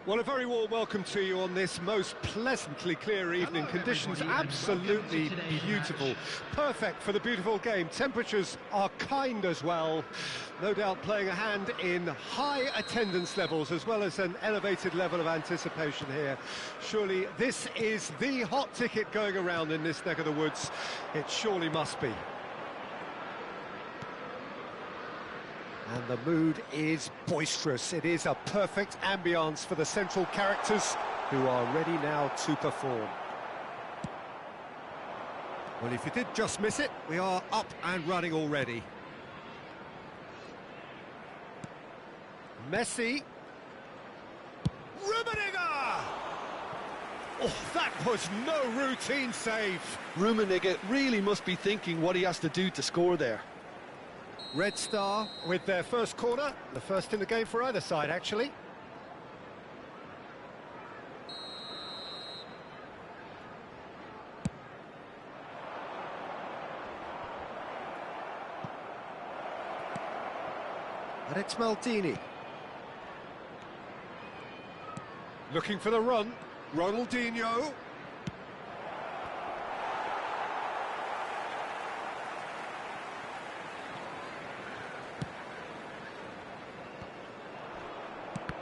Well, a very warm welcome to you on this most pleasantly clear evening. Conditions absolutely beautiful. Perfect for the beautiful game. Temperatures are kind as well. No doubt playing a hand in high attendance levels as well as an elevated level of anticipation here. Surely this is the hot ticket going around in this neck of the woods. It surely must be. And the mood is boisterous. It is a perfect ambience for the central characters who are ready now to perform. Well, if you did just miss it, we are up and running already. Messi. Rummenigge! Oh, that was no routine save. Rummenigge really must be thinking what he has to do to score there. Red Star with their first corner, the first in the game for either side, actually. And it's Maldini. Looking for the run, Ronaldinho.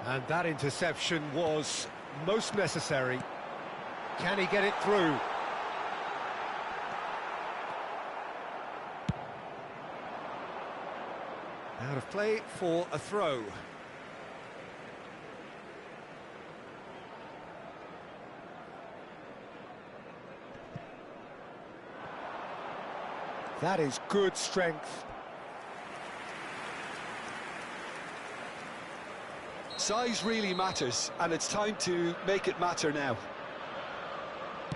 And that interception was most necessary. Can he get it through? Out of play for a throw. That is good strength. Size really matters, and it's time to make it matter now.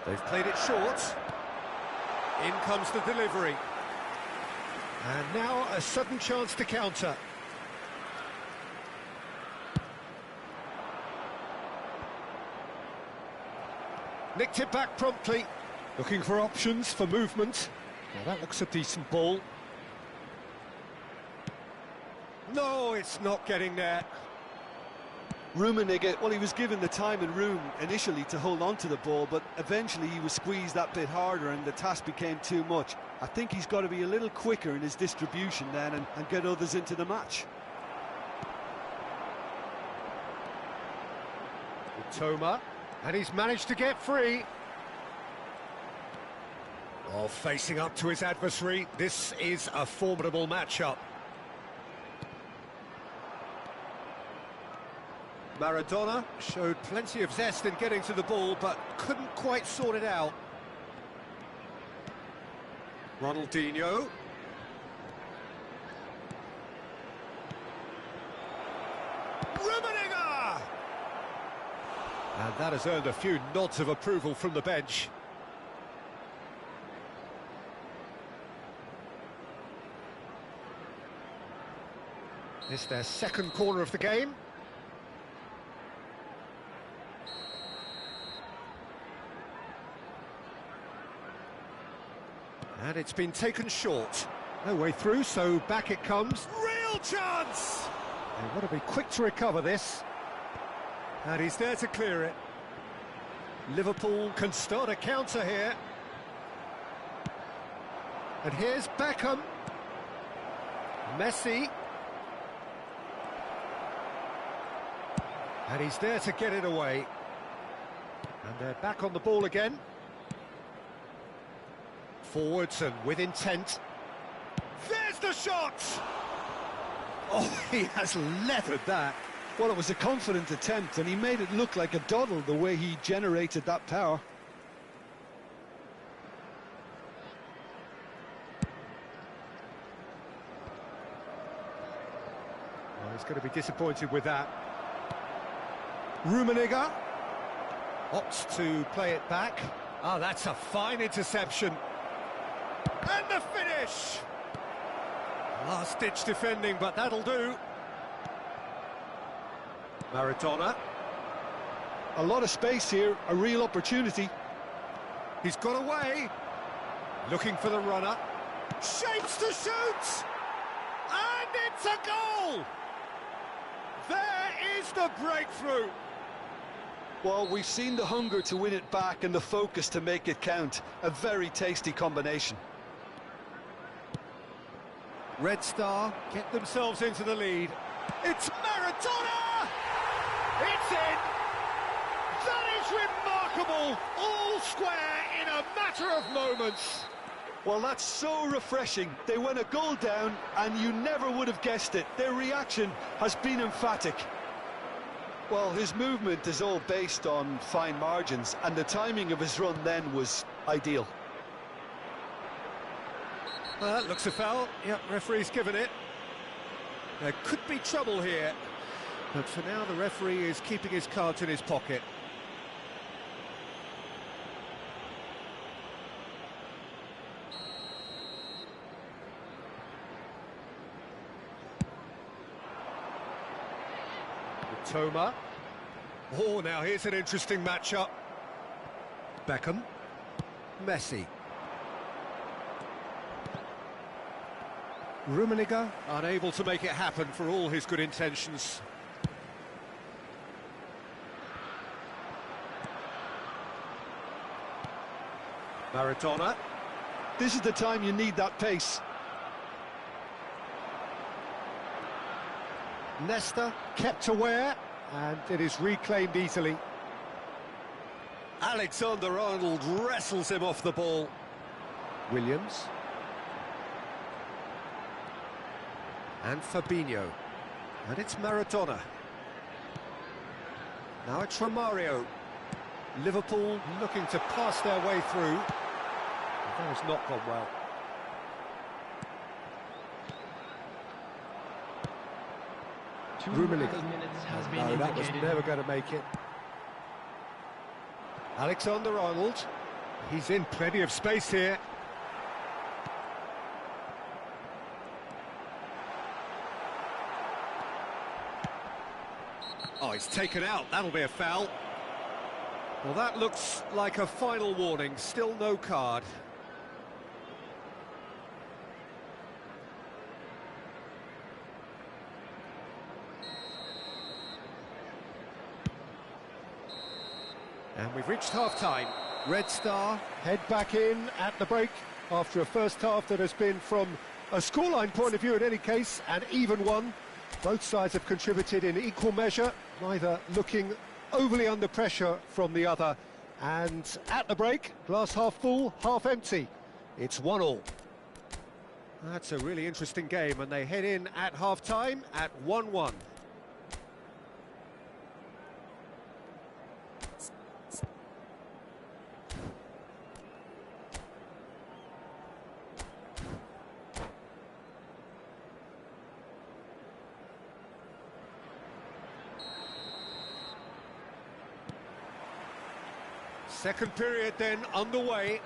They've played it short. In comes the delivery. And now a sudden chance to counter. Nicked it back promptly. Looking for options for movement. Now that looks a decent ball. No, it's not getting there. Rummenigge, well, he was given the time and room initially to hold on to the ball, but eventually he was squeezed that bit harder and the task became too much. I think he's got to be a little quicker in his distribution then and get others into the match. Toma, and he's managed to get free. Oh, facing up to his adversary, this is a formidable matchup. Maradona showed plenty of zest in getting to the ball, but couldn't quite sort it out. Ronaldinho. Rummenigge! And that has earned a few nods of approval from the bench. It's their second corner of the game. And it's been taken short. No way through, so back it comes. Real chance! They want to be quick to recover this. And he's there to clear it. Liverpool can start a counter here. And here's Beckham. Messi. And he's there to get it away. And they're back on the ball again. Forwards and with intent. There's the shot! Oh, he has leathered that. Well, it was a confident attempt, and he made it look like a doddle the way he generated that power. Well, he's going to be disappointed with that. Rummenigge opts to play it back. Ah, that's a fine interception. And the finish! Last-ditch defending, but that'll do. Maradona. A lot of space here, a real opportunity. He's got away. Looking for the runner. Shapes to shoot! And it's a goal! There is the breakthrough. Well, we've seen the hunger to win it back and the focus to make it count. A very tasty combination. Red Star get themselves into the lead. It's Maradona! It's in! That is remarkable! All square in a matter of moments. Well, that's so refreshing. They went a goal down and you never would have guessed it. Their reaction has been emphatic. Well, his movement is all based on fine margins, and the timing of his run then was ideal. Well, that looks a foul. Yep, referee's given it. There could be trouble here, but for now the referee is keeping his cards in his pocket. Toma. Oh, now here's an interesting matchup. Beckham. Messi. Rummenigge unable to make it happen for all his good intentions. Maradona. This is the time you need that pace. Nesta kept aware, and it is reclaimed easily. Alexander-Arnold wrestles him off the ball. Williams. And Fabinho. And it's Maradona. Now it's Romario. Liverpool looking to pass their way through. That has not gone well. Rummenigge. No, that was never going to make it. Alexander-Arnold. He's in plenty of space here. Oh, he's taken out. That'll be a foul. Well, that looks like a final warning. Still no card. And we've reached half-time. Red Star head back in at the break after a first half that has been, from a scoreline point of view in any case, an even one. Both sides have contributed in equal measure, neither looking overly under pressure from the other. And at the break, glass half full, half empty. It's 1-1. That's a really interesting game, and they head in at half-time at 1-1. Second period then underway.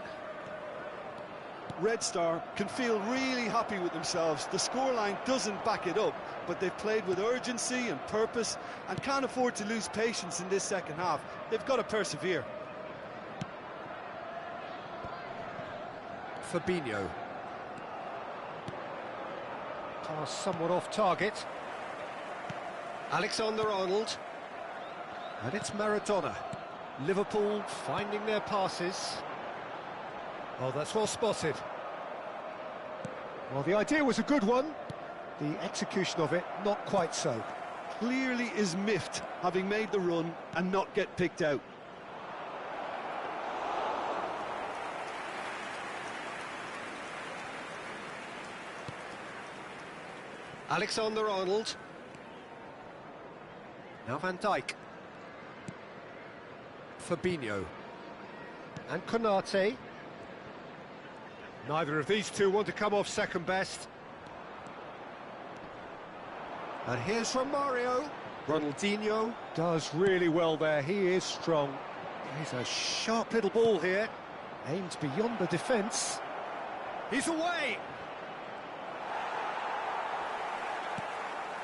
Red Star can feel really happy with themselves. The scoreline doesn't back it up, but they've played with urgency and purpose and can't afford to lose patience in this second half. They've got to persevere. Fabinho. Pass somewhat off target. Alexander-Arnold. And it's Maradona. Liverpool finding their passes. Oh, that's well spotted. Well, the idea was a good one. The execution of it, not quite so. Clearly is miffed, having made the run and not get picked out. Alexander-Arnold. Now Van Dijk. Fabinho. And Konate. Neither of these two want to come off second best. And here's Romario. Ronaldinho does really well there. He is strong. He's a sharp little ball here. Aimed beyond the defence. He's away.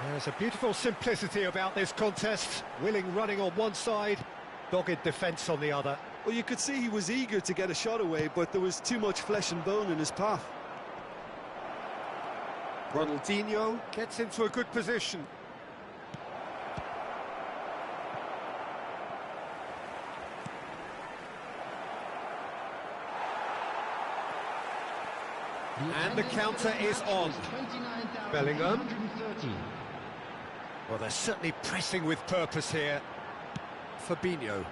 There's a beautiful simplicity about this contest. Willing running on one side, dogged defence on the other. Well, you could see he was eager to get a shot away, but there was too much flesh and bone in his path. Ronaldinho gets into a good position. And the counter is on. Bellingham. Well, they're certainly pressing with purpose here. Fabinho.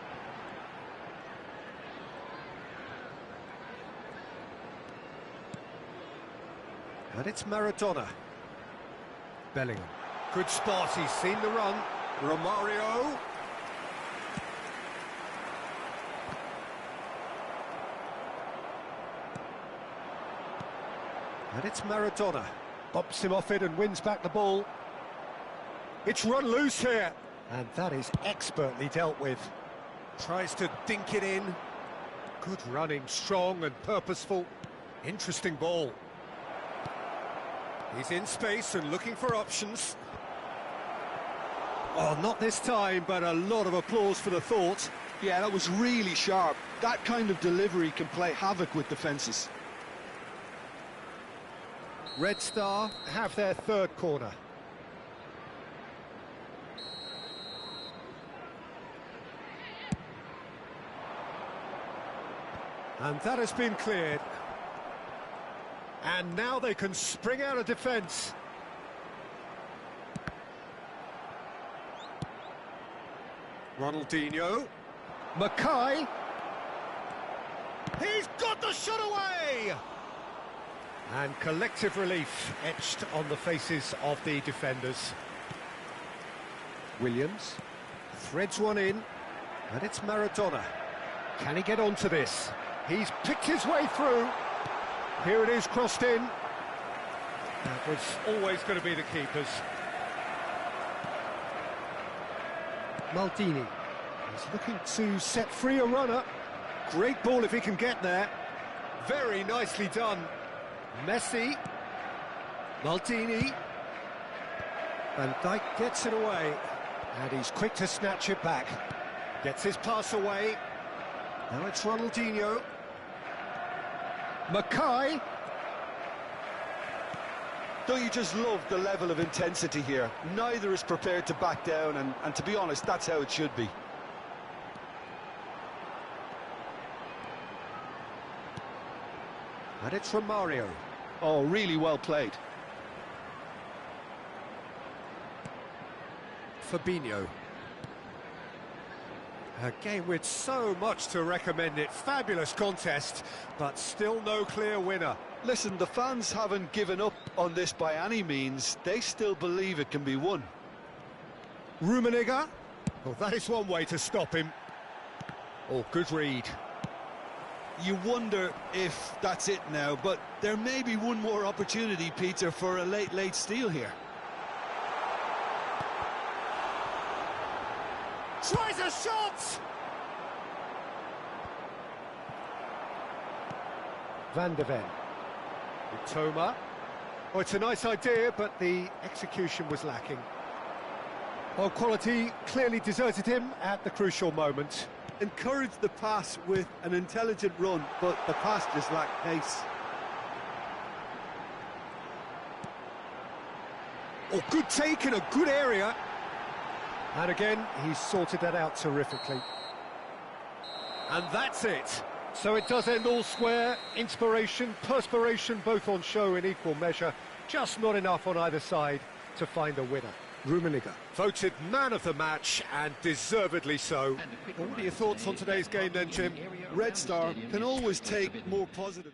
And it's Maradona. Bellingham. Good spot, he's seen the run. Romario. And it's Maradona. Bumps him off it and wins back the ball. It's run loose here. And that is expertly dealt with. Tries to dink it in. Good running, strong and purposeful. Interesting ball. He's in space and looking for options. Oh, not this time, but a lot of applause for the thought. Yeah, that was really sharp. That kind of delivery can play havoc with defences. Red Star have their third corner. And that has been cleared. And now they can spring out of defence. Ronaldinho. Mackay. He's got the shot away! And collective relief etched on the faces of the defenders. Williams threads one in, and it's Maradona. Can he get onto this? He's picked his way through. Here it is, crossed in. That was always going to be the keeper's. Maldini. He's looking to set free a runner. Great ball if he can get there. Very nicely done. Messi. Maldini. Van Dijk gets it away. And he's quick to snatch it back. Gets his pass away. Now it's Ronaldinho. Mackay. Don't you just love the level of intensity here? Neither is prepared to back down, and to be honest, that's how it should be. And it's Romario. Oh, really well played. Fabinho. A game with so much to recommend it. Fabulous contest, but still no clear winner. Listen, the fans haven't given up on this by any means. They still believe it can be won. Rummenigge. Well, that is one way to stop him. Oh, good read. You wonder if that's it now, but there may be one more opportunity, Peter, for a late steal here. Tries a shot! Van de Ven. Toma. Oh, it's a nice idea, but the execution was lacking. Well, quality clearly deserted him at the crucial moment. Encouraged the pass with an intelligent run, but the pass just lacked pace. Oh, good take in a good area. And again, he's sorted that out terrifically. And that's it. So it does end all square. Inspiration, perspiration, both on show in equal measure. Just not enough on either side to find a winner. Rummenigge voted man of the match, and deservedly so. Well, what are your thoughts on today's game then, Jim? Red Star can always take more positive.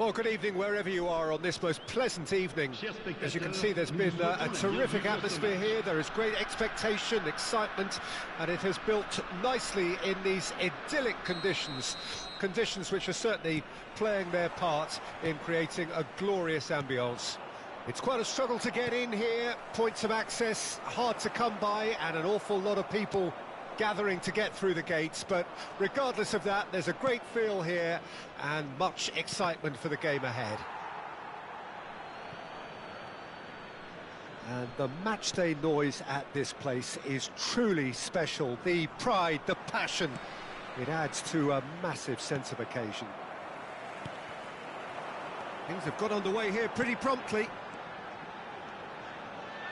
Well, good evening wherever you are on this most pleasant evening. As you can see, there's been a terrific atmosphere here. There is great expectation, excitement, and it has built nicely in these idyllic conditions. Conditions which are certainly playing their part in creating a glorious ambience. It's quite a struggle to get in here, points of access hard to come by, and an awful lot of people gathering to get through the gates, but regardless of that, there's a great feel here and much excitement for the game ahead. And the matchday noise at this place is truly special. The pride, the passion, it adds to a massive sense of occasion. Things have got underway here pretty promptly.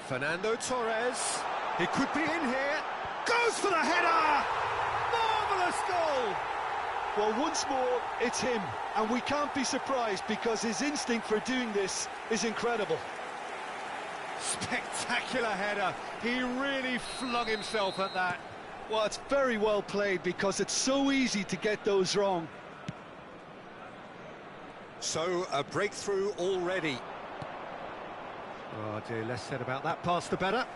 Fernando Torres, he could be in here. Goes for the header! Marvellous goal! Well, once more, it's him, and we can't be surprised because his instinct for doing this is incredible. Spectacular header. He really flung himself at that. Well, it's very well played because it's so easy to get those wrong. So, a breakthrough already. Oh dear, less said about that pass the better.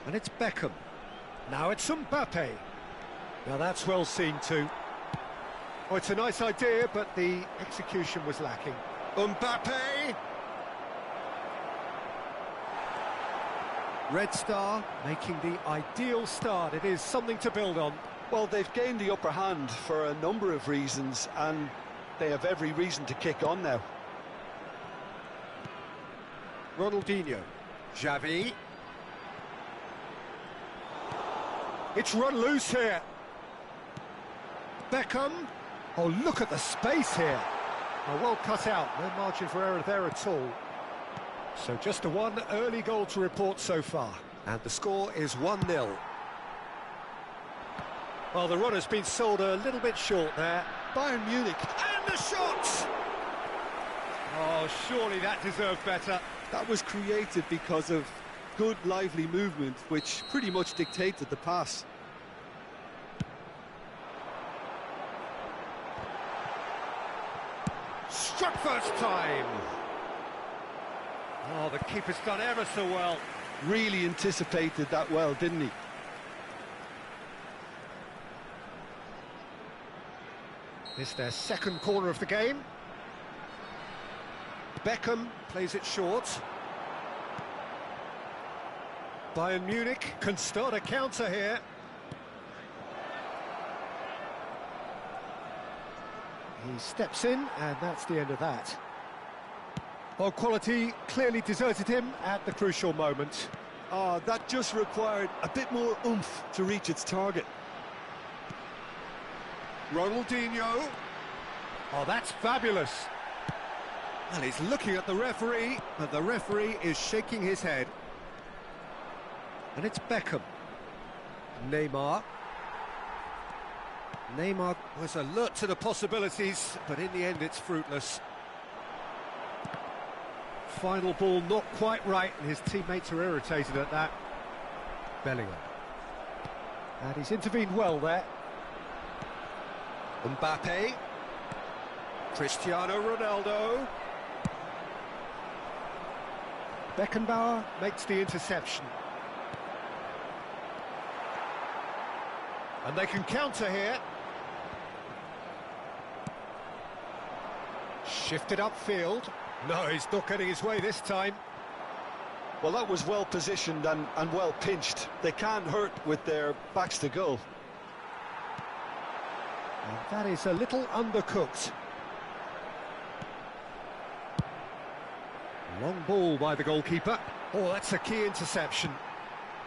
And it's Beckham. Now it's Mbappe. Now that's well seen too. Oh, it's a nice idea, but the execution was lacking. Mbappe! Red Star making the ideal start. It is something to build on. Well, they've gained the upper hand for a number of reasons, and they have every reason to kick on now. Ronaldinho. Xavi. It's run loose here. Beckham. Oh, look at the space here. Oh, well cut out. No margin for error there at all. So just the one early goal to report so far. And the score is 1-0. Well, the run has been sold a little bit short there. Bayern Munich. And the shot! Oh, surely that deserved better. That was created because of good, lively movement, which pretty much dictated the pass. Struck first time. Oh, the keeper's done ever so well. Really anticipated that well, didn't he? This their second corner of the game. Beckham plays it short. Bayern Munich can start a counter here. He steps in, and that's the end of that. Well, quality clearly deserted him at the crucial moment. Oh, that just required a bit more oomph to reach its target. Ronaldinho. Oh, that's fabulous. Well, he's looking at the referee, but the referee is shaking his head. And it's Beckham. Neymar. Neymar was alert to the possibilities, but in the end it's fruitless. Final ball not quite right, and his teammates are irritated at that. Bellingham. And he's intervened well there. Mbappe. Cristiano Ronaldo. Beckenbauer makes the interception. And they can counter here. Shifted upfield. No, he's not getting his way this time. Well, that was well positioned and well pinched. They can't hurt with their backs to goal. And that is a little undercooked. Long ball by the goalkeeper. Oh, that's a key interception.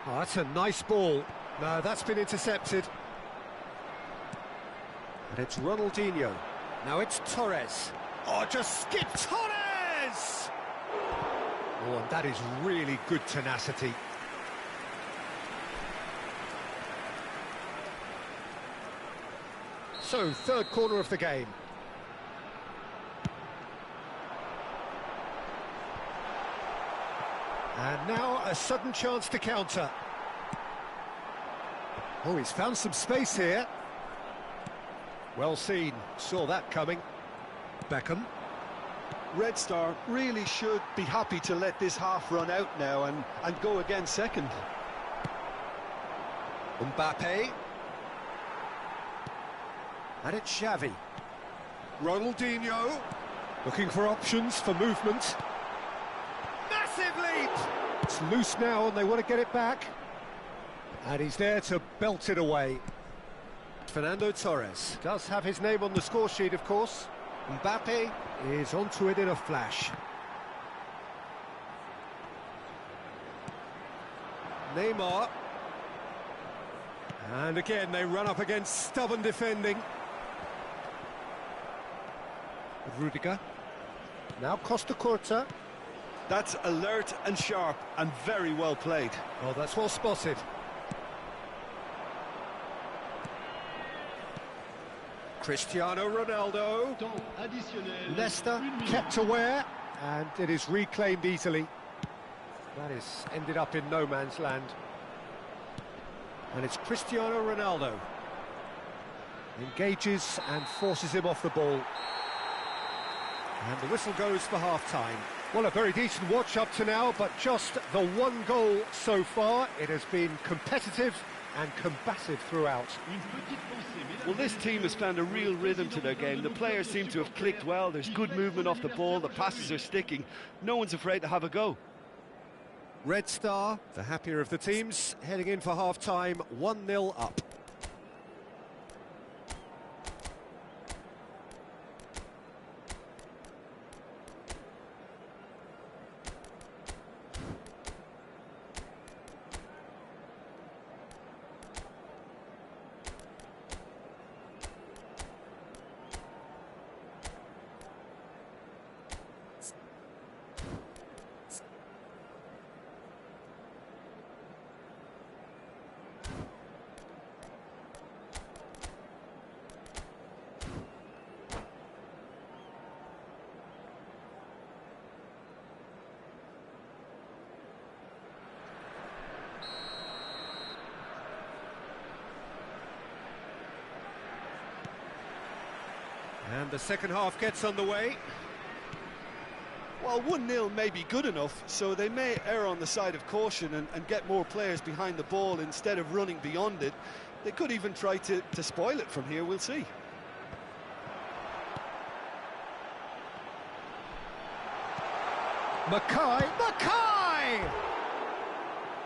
Oh, that's a nice ball. No, that's been intercepted. And it's Ronaldinho. Now it's Torres. Oh, just skipped Torres! Oh, and that is really good tenacity. So, third corner of the game. And now a sudden chance to counter. Oh, he's found some space here. Well seen, saw that coming. Beckham. Red Star really should be happy to let this half run out now and go again second. Mbappe. And it's Xavi. Ronaldinho. Looking for options for movement. Massive leap! It's loose now and they want to get it back. And he's there to belt it away. Fernando Torres does have his name on the score sheet, of course. Mbappe is onto it in a flash. Neymar. And again, they run up against stubborn defending. Rudiger. Now Costa Curta. That's alert and sharp and very well played. Oh, that's well spotted. Cristiano Ronaldo. Leicester kept aware, and it is reclaimed easily. That is ended up in no man's land. And it's Cristiano Ronaldo. Engages and forces him off the ball. And the whistle goes for half-time. Well, a very decent watch up to now, but just the one goal so far. It has been competitive and combative throughout. Well, this team has found a real rhythm to their game. The players seem to have clicked well. There's good movement off the ball. The passes are sticking. No one's afraid to have a go. Red Star, the happier of the teams, heading in for half-time, 1-0 up. And the second half gets underway. Well, 1-0 may be good enough, so they may err on the side of caution and get more players behind the ball instead of running beyond it. They could even try to spoil it from here, we'll see. Mackay!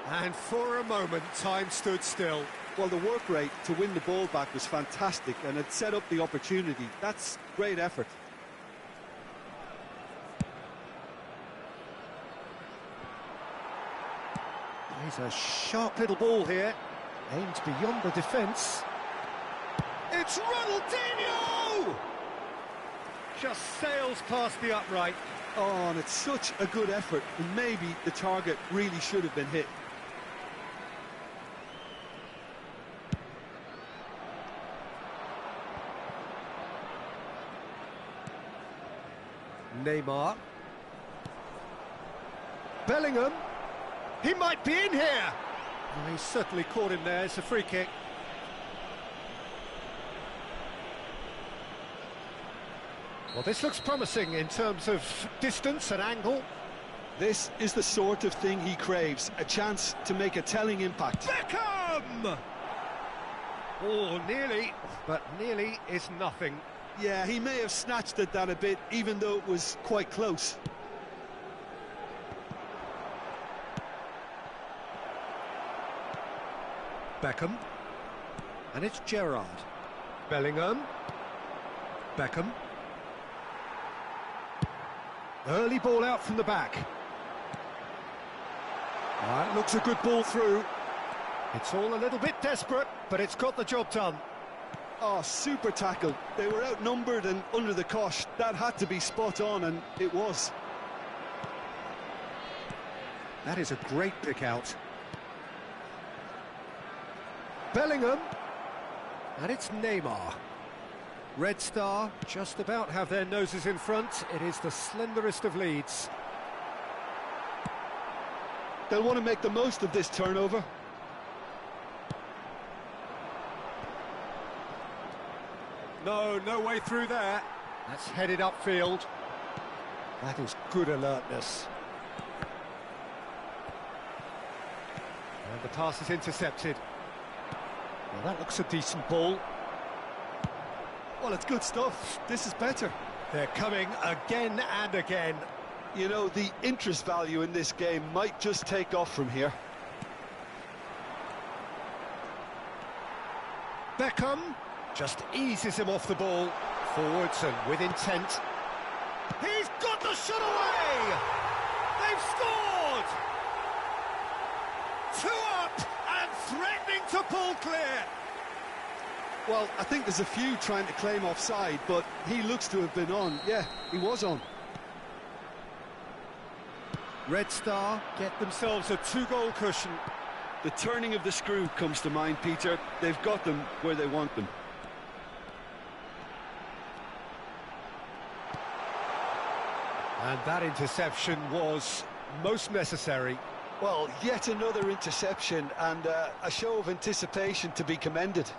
And for a moment, time stood still. Well, the work rate to win the ball back was fantastic, and it set up the opportunity. That's great effort. He's a sharp little ball here, aimed beyond the defence. It's Ronaldinho! Just sails past the upright. Oh, and it's such a good effort, and maybe the target really should have been hit. Neymar. Bellingham. He might be in here. Oh, he's certainly caught him there. It's a free kick. Well, this looks promising in terms of distance and angle. This is the sort of thing he craves, a chance to make a telling impact. Beckham! Oh, nearly, but nearly is nothing. Yeah, he may have snatched at that a bit, even though it was quite close. Beckham. And it's Gerrard. Bellingham. Beckham. Early ball out from the back. That looks a good ball through. It's all a little bit desperate, but it's got the job done. Oh, super tackle. They were outnumbered and under the cosh. That had to be spot on, and it was. That is a great pick out. Bellingham. And it's Neymar. Red Star just about have their noses in front. It is the slenderest of leads. They'll want to make the most of this turnover. No way through there. That's headed upfield. That is good alertness. And the pass is intercepted. Well, that looks a decent ball. Well, it's good stuff. This is better. They're coming again and again. You know, the interest value in this game might just take off from here. Beckham just eases him off the ball. Forwards and with intent. He's got the shot away! They've scored! 2 up and threatening to pull clear. Well, I think there's a few trying to claim offside, but he looks to have been on. Yeah, he was on. Red Star get themselves a 2-goal cushion. The turning of the screw comes to mind, Peter. They've got them where they want them. And that interception was most necessary. Well, yet another interception and a show of anticipation to be commended.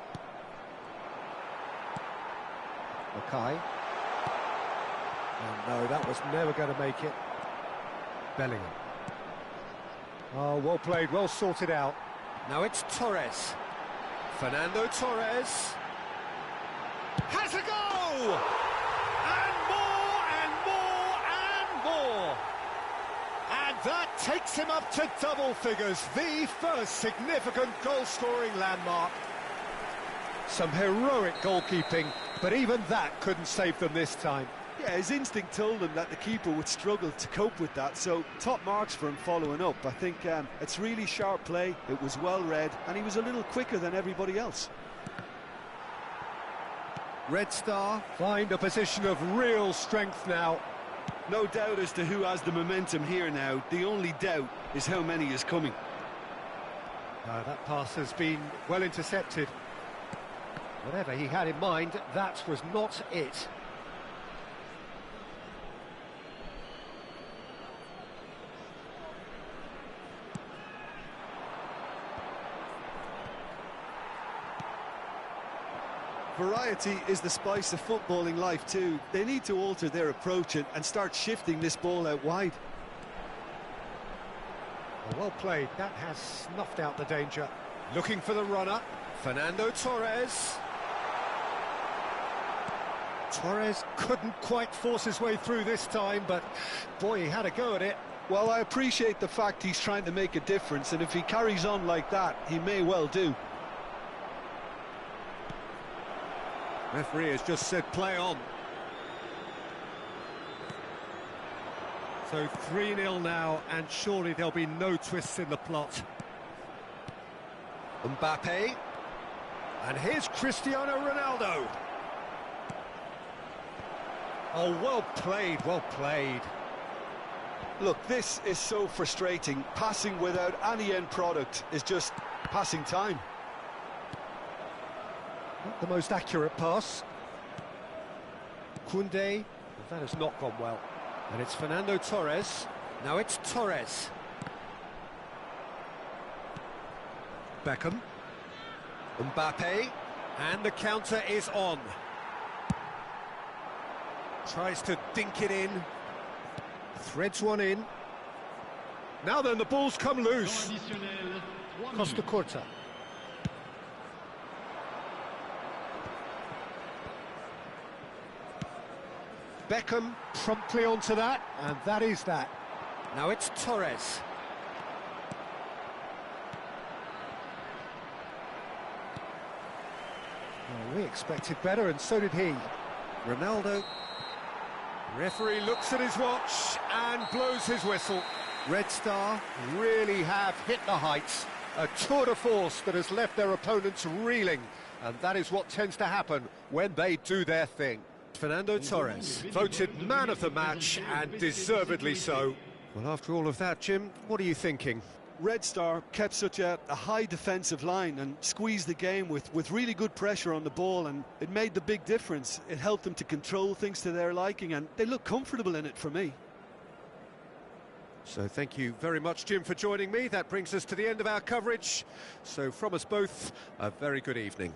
Okay. Oh no, that was never going to make it. Bellingham. Oh, well played, well sorted out. Now it's Torres. Fernando Torres. Has a go! And more, and more, and more! And that takes him up to double figures, the first significant goal-scoring landmark. Some heroic goalkeeping, but even that couldn't save them this time. Yeah, his instinct told him that the keeper would struggle to cope with that, so top marks for him following up. I think it's really sharp play, it was well read, and he was a little quicker than everybody else. Red Star find a position of real strength now. No doubt as to who has the momentum here now. The only doubt is how many is coming. That pass has been well intercepted. Whatever he had in mind, that was not it. Variety is the spice of footballing life too. They need to alter their approach and start shifting this ball out wide. Well played, that has snuffed out the danger. Looking for the runner, Fernando Torres. Torres couldn't quite force his way through this time, but boy, he had a go at it. Well, I appreciate the fact he's trying to make a difference, and if he carries on like that, he may well do. Referee has just said play on. So 3-0 now, and surely there'll be no twists in the plot. Mbappe. And here's Cristiano Ronaldo. Oh, well played, well played. Look, this is so frustrating. Passing without any end product is just passing time. Not the most accurate pass. Koundé, that has not gone well. And it's Fernando Torres. Now it's Torres. Beckham. Mbappe. And the counter is on. Tries to dink it in. Threads one in. Now then, the ball's come loose. Costa Curta. Beckham promptly onto that, and that is that. Now it's Torres. Well, we expected better, and so did he. Ronaldo. Referee looks at his watch and blows his whistle. Red Star really have hit the heights. A tour de force that has left their opponents reeling, and that is what tends to happen when they do their thing. Fernando Torres, voted man of the match, and deservedly so. Well, after all of that, Jim, what are you thinking? Red Star kept such a high defensive line and squeezed the game with really good pressure on the ball, and it made the big difference. It helped them to control things to their liking, and they look comfortable in it for me. So thank you very much, Jim, for joining me. That brings us to the end of our coverage. So from us both, a very good evening.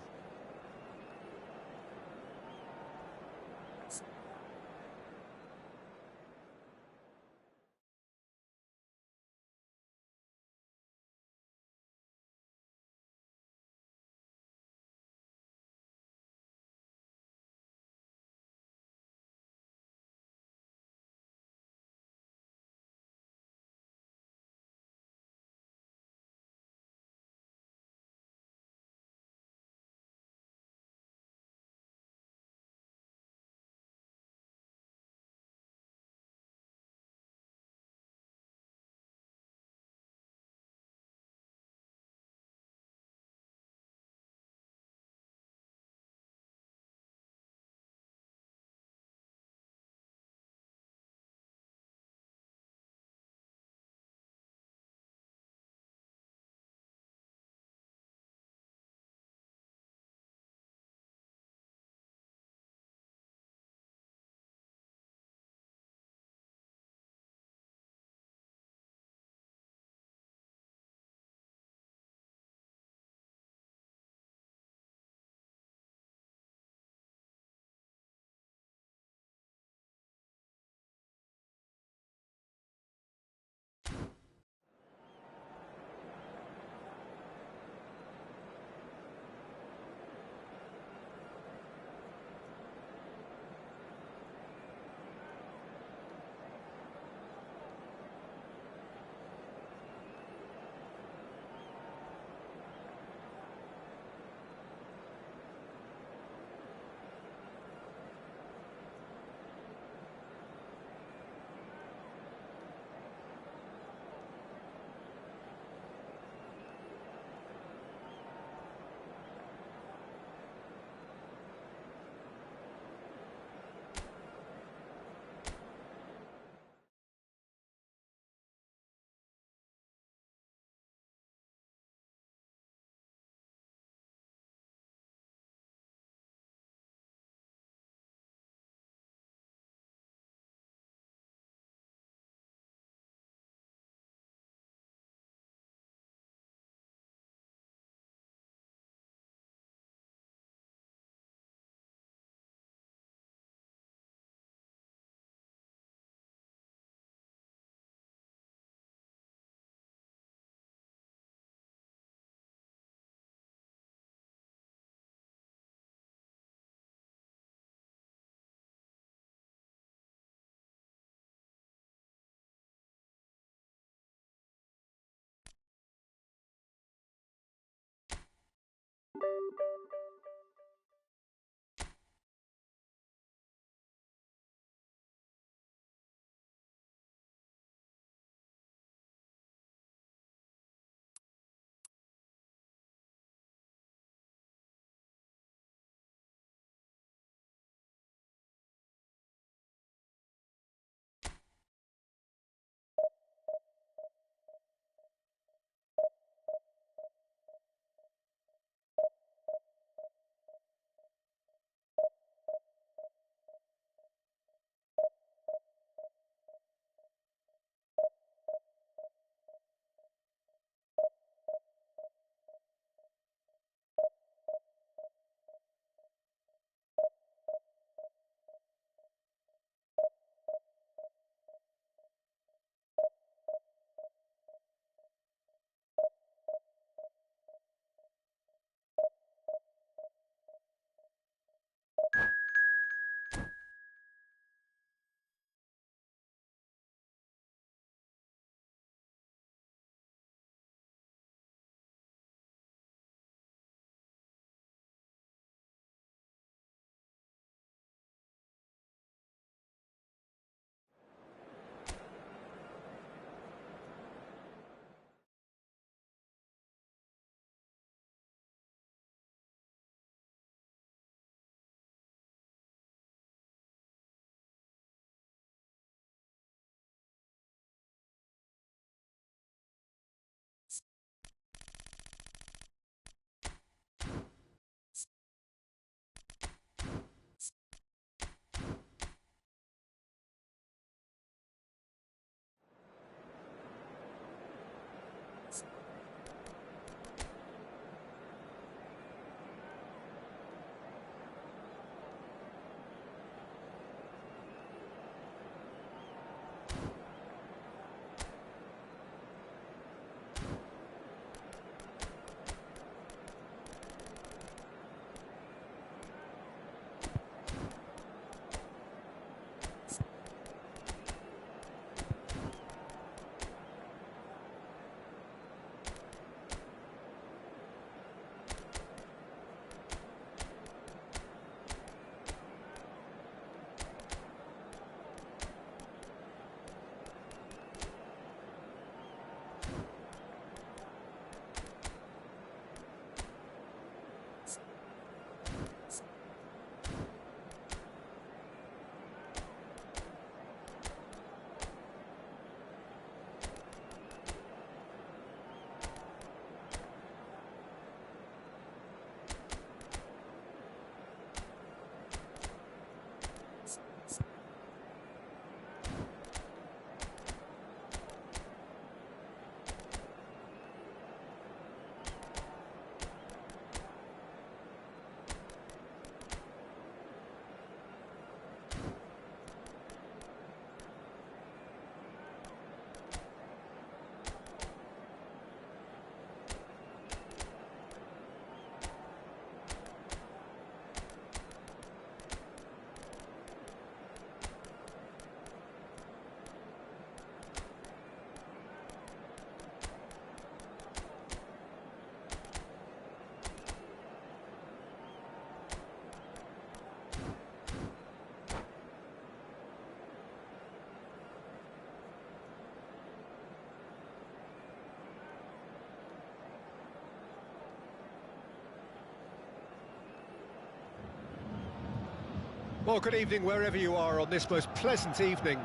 Well, good evening wherever you are on this most pleasant evening.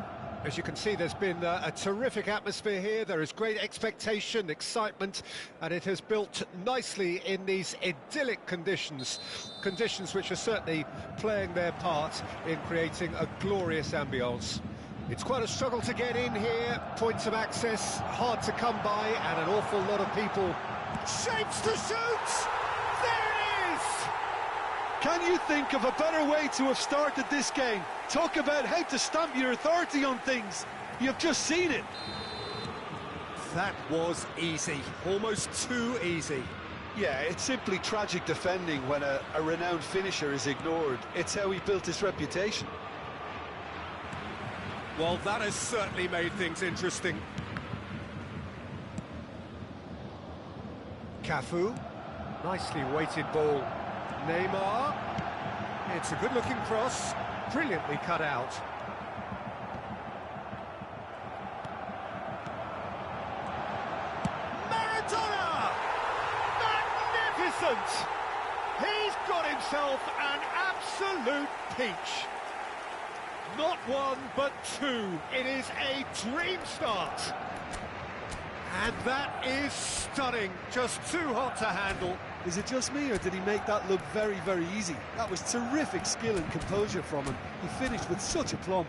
As you can see, there's been a terrific atmosphere here. There is great expectation, excitement, and it has built nicely in these idyllic conditions. Conditions which are certainly playing their part in creating a glorious ambience. It's quite a struggle to get in here, points of access hard to come by, and an awful lot of people. Shapes to shoot! There it is! Can you think of a better way to have started this game? Talk about how to stamp your authority on things. You've just seen it. That was easy, almost too easy. Yeah, it's simply tragic defending when a renowned finisher is ignored. It's how he built his reputation. Well, that has certainly made things interesting. Cafu, nicely weighted ball. Neymar, it's a good-looking cross, brilliantly cut out. Maradona! Magnificent! He's got himself an absolute peach. Not one, but two. It is a dream start. And that is stunning. Just too hot to handle. Is it just me, or did he make that look very, very easy? That was terrific skill and composure from him. He finished with such aplomb.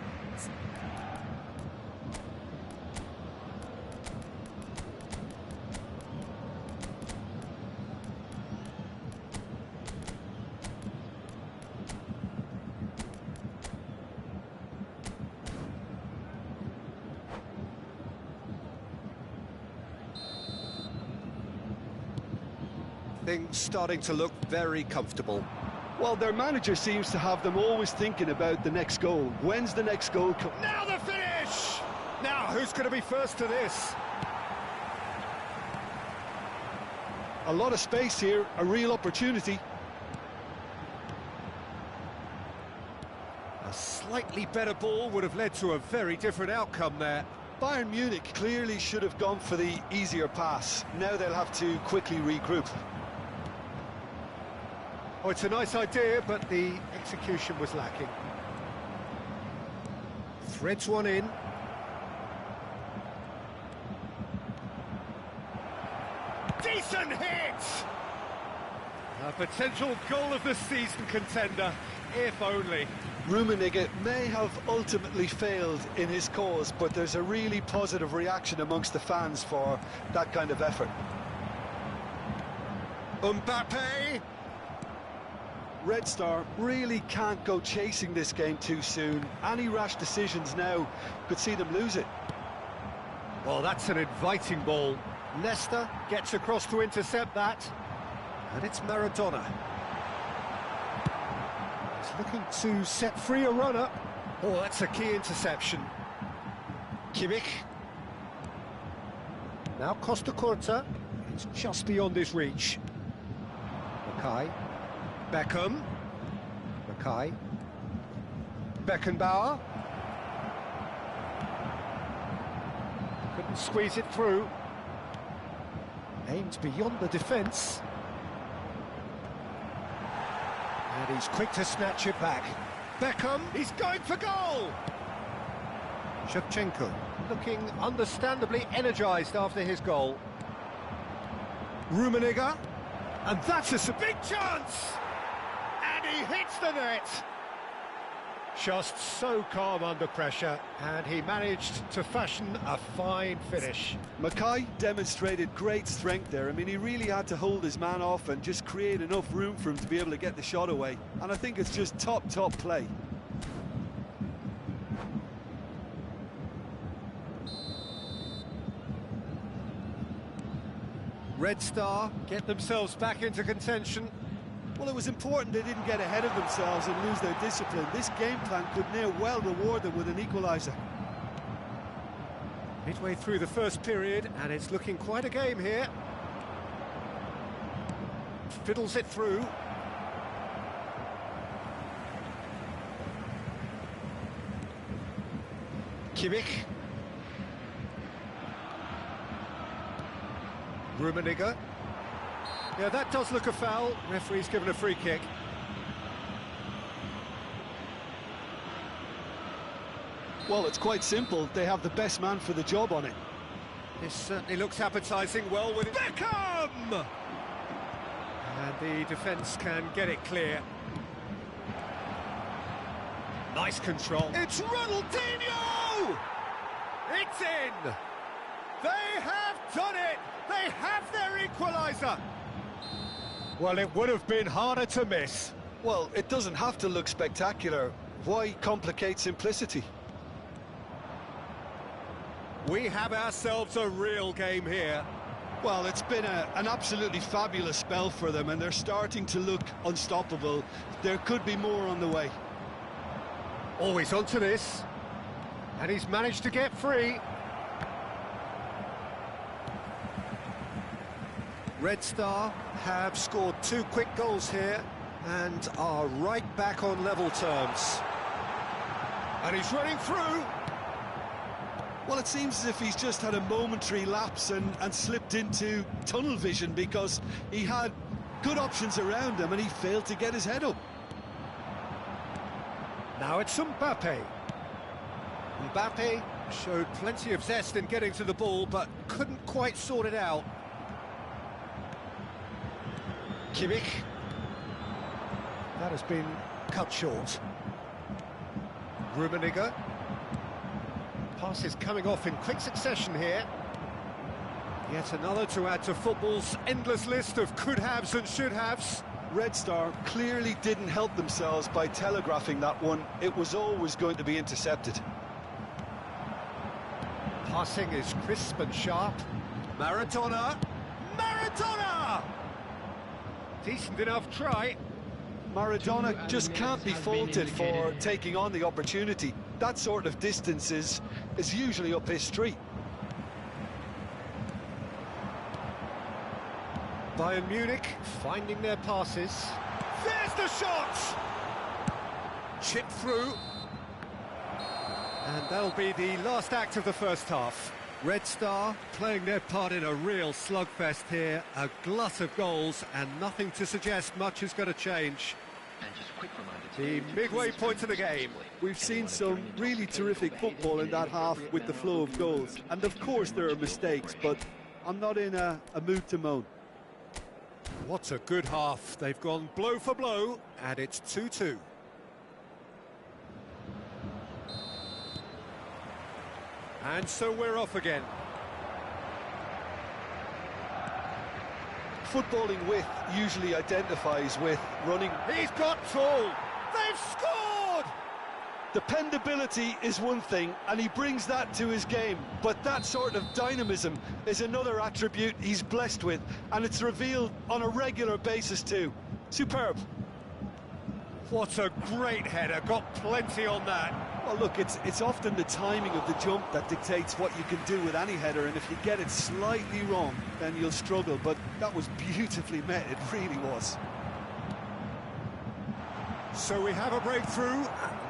Things starting to look very comfortable. Well, their manager seems to have them always thinking about the next goal. When's the next goal come? Now the finish! Now, who's going to be first to this? A lot of space here, a real opportunity. A slightly better ball would have led to a very different outcome there. Bayern Munich clearly should have gone for the easier pass. Now they'll have to quickly regroup. Oh, it's a nice idea, but the execution was lacking. Threads one in. Decent hit! A potential goal of the season contender, if only. Rummenigge may have ultimately failed in his cause, but there's a really positive reaction amongst the fans for that kind of effort. Mbappe! Red Star really can't go chasing this game too soon. Any rash decisions now could see them lose it. Well, that's an inviting ball. Leicester gets across to intercept that. And it's Maradona. He's looking to set free a runner. Oh, that's a key interception. Kimmich. Now Costa Curta. It's just beyond his reach. Mackay. Beckham. Mackay. Beckenbauer. Couldn't squeeze it through. Aimed beyond the defence. And he's quick to snatch it back. Beckham, he's going for goal! Shevchenko looking understandably energised after his goal. Rummenigge, and that's a big chance! And he hits the net! Just so calm under pressure, and he managed to fashion a fine finish. Mackay demonstrated great strength there. I mean, he really had to hold his man off and just create enough room for him to be able to get the shot away. And I think it's just top play. Red Star get themselves back into contention. Well, it was important they didn't get ahead of themselves and lose their discipline. This game plan could near well reward them with an equaliser. Midway through the first period, and it's looking quite a game here. Fiddles it through. Kimmich. Rummenigge. Yeah, that does look a foul. Referee's given a free kick. Well, it's quite simple. They have the best man for the job on it. This certainly looks appetising. Well with Beckham! And the defence can get it clear. Nice control. It's Ronaldinho! It's in! They have done it! They have their equaliser! Well, it would have been harder to miss. Well, it doesn't have to look spectacular. Why complicate simplicity? We have ourselves a real game here. Well, it's been an absolutely fabulous spell for them, and they're starting to look unstoppable. There could be more on the way. Always onto this. And he's managed to get free. Red Star have scored 2 quick goals here and are right back on level terms. And he's running through. Well, it seems as if he's just had a momentary lapse and slipped into tunnel vision, because he had good options around him and he failed to get his head up. Now it's Mbappe. Mbappe showed plenty of zest in getting to the ball, but couldn't quite sort it out. Kimmich. That has been cut short. Rummenigge. Passes coming off in quick succession here. Yet another to add to football's endless list of could-haves and should-haves. Red Star clearly didn't help themselves by telegraphing that one. It was always going to be intercepted. Passing is crisp and sharp. Maradona! Maradona! Decent enough try. Maradona just can't be faulted for taking on the opportunity. That sort of distance is usually up his street. Bayern Munich finding their passes. There's the shot! Chip through. And that'll be the last act of the first half. Red Star playing their part in a real slugfest here. A glut of goals and nothing to suggest much is going to change. The midway point of the game. We've seen some really terrific football in that half with the flow of goals. And of course there are mistakes, but I'm not in a mood to moan. What a good half. They've gone blow for blow, and it's 2-2. And so we're off again. Footballing width usually identifies with running. He's got full. They've scored! Dependability is one thing, and he brings that to his game, but that sort of dynamism is another attribute he's blessed with, and it's revealed on a regular basis too. Superb. What a great header, got plenty on that. Well, look, it's often the timing of the jump that dictates what you can do with any header, and if you get it slightly wrong, then you'll struggle, but that was beautifully met, it really was. So we have a breakthrough.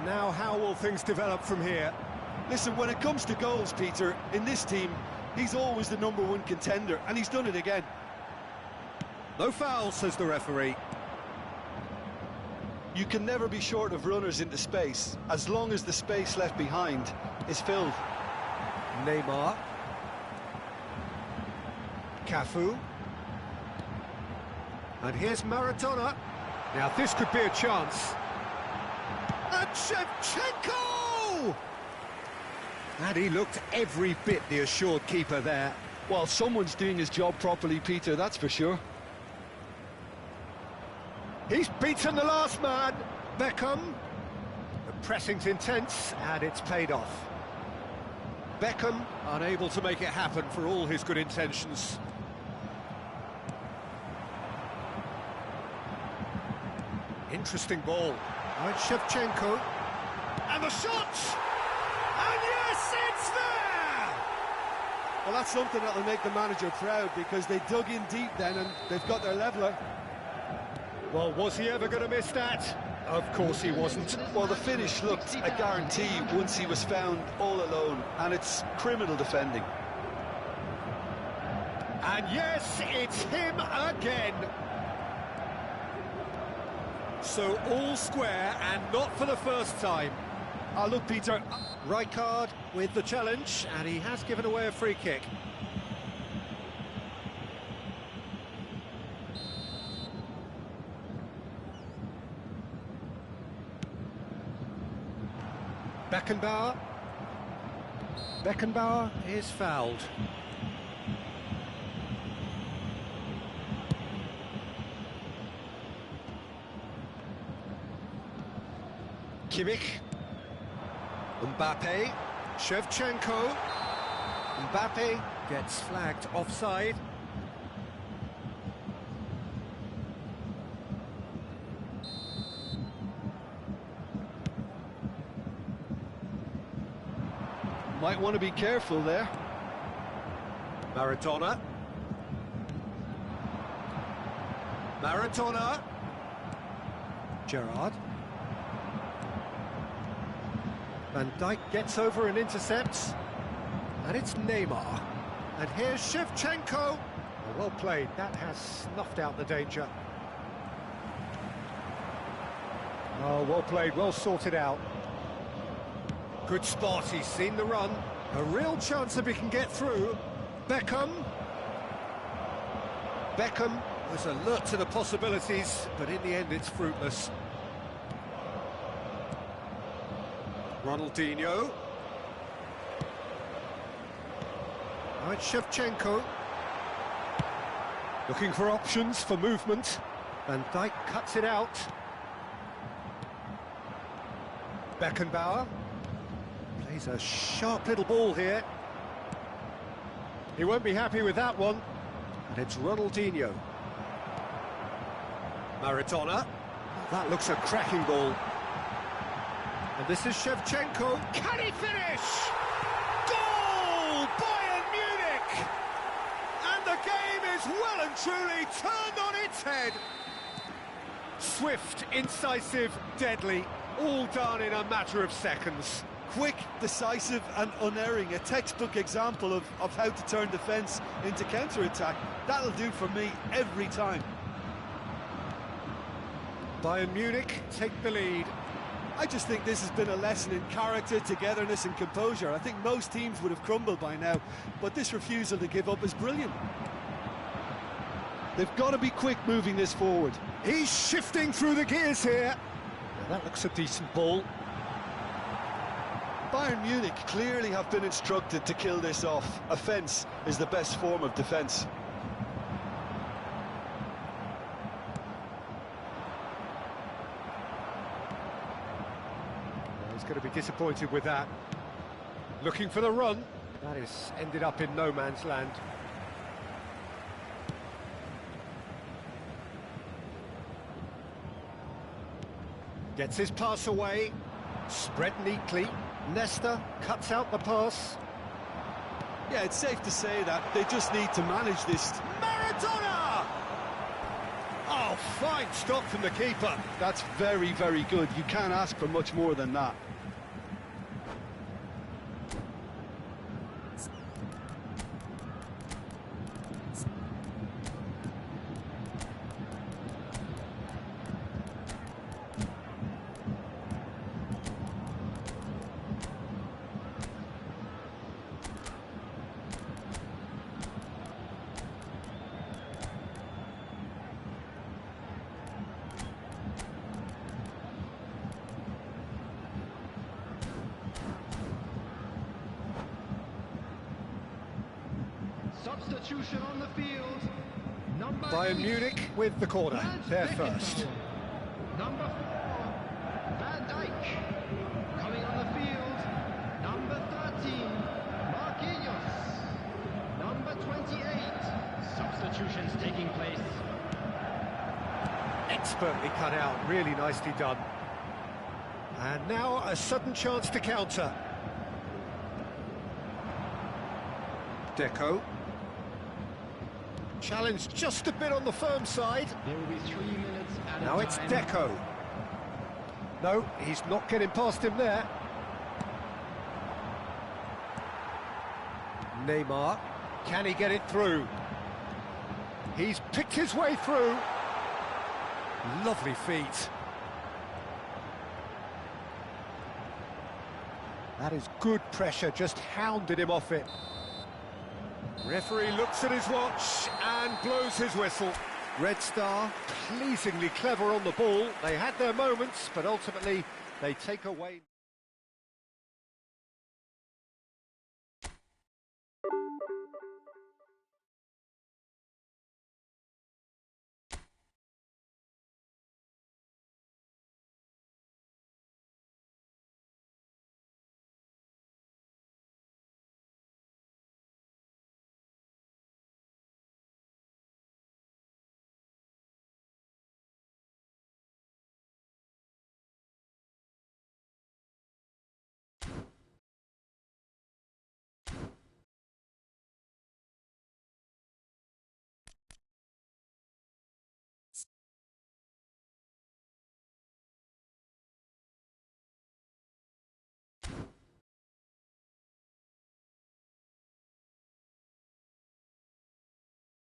Now how will things develop from here? Listen, when it comes to goals, Peter, in this team, he's always the #1 contender, and he's done it again. No foul, says the referee. You can never be short of runners into space, as long as the space left behind is filled. Neymar. Cafu. And here's Maradona. Now this could be a chance. And Shevchenko! And he looked every bit the assured keeper there. Well, someone's doing his job properly, Peter, that's for sure. He's beaten the last man, Beckham. The pressing's intense, and it's paid off. Beckham unable to make it happen for all his good intentions. Interesting ball. Right, Shevchenko. And the shot! And yes, it's there! Well, that's something that'll make the manager proud, because they dug in deep then and they've got their leveller. Well, was he ever going to miss that? Of course he wasn't. Well, the finish looked a guarantee once he was found all alone, and it's criminal defending. And yes, it's him again. So all square, and not for the first time. Look, Peter, Right card with the challenge, and he has given away a free kick. Beckenbauer is fouled. Kimmich. Mbappe. Shevchenko. Mbappe gets flagged offside. Might want to be careful there. Maradona. Gerrard. Van Dijk gets over and intercepts. And it's Neymar. And here's Shevchenko. Oh, well played. That has snuffed out the danger. Oh, well played. Well sorted out. Good spot. He's seen the run. A real chance if he can get through. Beckham was alert to the possibilities, but in the end it's fruitless. Ronaldinho. Now it's Shevchenko. Looking for options for movement. Van Dijk cuts it out. Beckenbauer. Plays a sharp little ball here. He won't be happy with that one. And it's Ronaldinho. Maradona. That looks a cracking ball. And this is Shevchenko. Can he finish? Goal! Bayern Munich! And the game is well and truly turned on its head. Swift, incisive, deadly. All done in a matter of seconds. Quick, decisive and unerring. A textbook example of how to turn defence into counter-attack. That'll do for me every time. Bayern Munich take the lead. I just think this has been a lesson in character, togetherness and composure. I think most teams would have crumbled by now, but this refusal to give up is brilliant. They've got to be quick moving this forward. He's shifting through the gears here. Now that looks a decent ball. Bayern Munich clearly have been instructed to kill this off. Offence is the best form of defence. He's going to be disappointed with that. Looking for the run. That is ended up in no man's land. Gets his pass away. Spread neatly. Nesta cuts out the pass. Yeah, it's safe to say that they just need to manage this. Maradona! Oh, fine stop from the keeper. That's very, very good. You can't ask for much more than that. Substitution on the field. Bayern Munich with the corner. They're first. Number 4, Van Dijk. Coming on the field, number 13, Marquinhos. Number 28. Substitutions taking place. Expertly cut out, really nicely done. And now a sudden chance to counter. Deco. Challenged just a bit on the firm side. There will be 3 minutes at Now a it's time. Deco. No, he's not getting past him there. Neymar. Can he get it through? He's picked his way through. Lovely feet. That is good pressure, just hounded him off it. Referee looks at his watch and blows his whistle. Red Star, pleasingly clever on the ball. They had their moments, but ultimately they take away...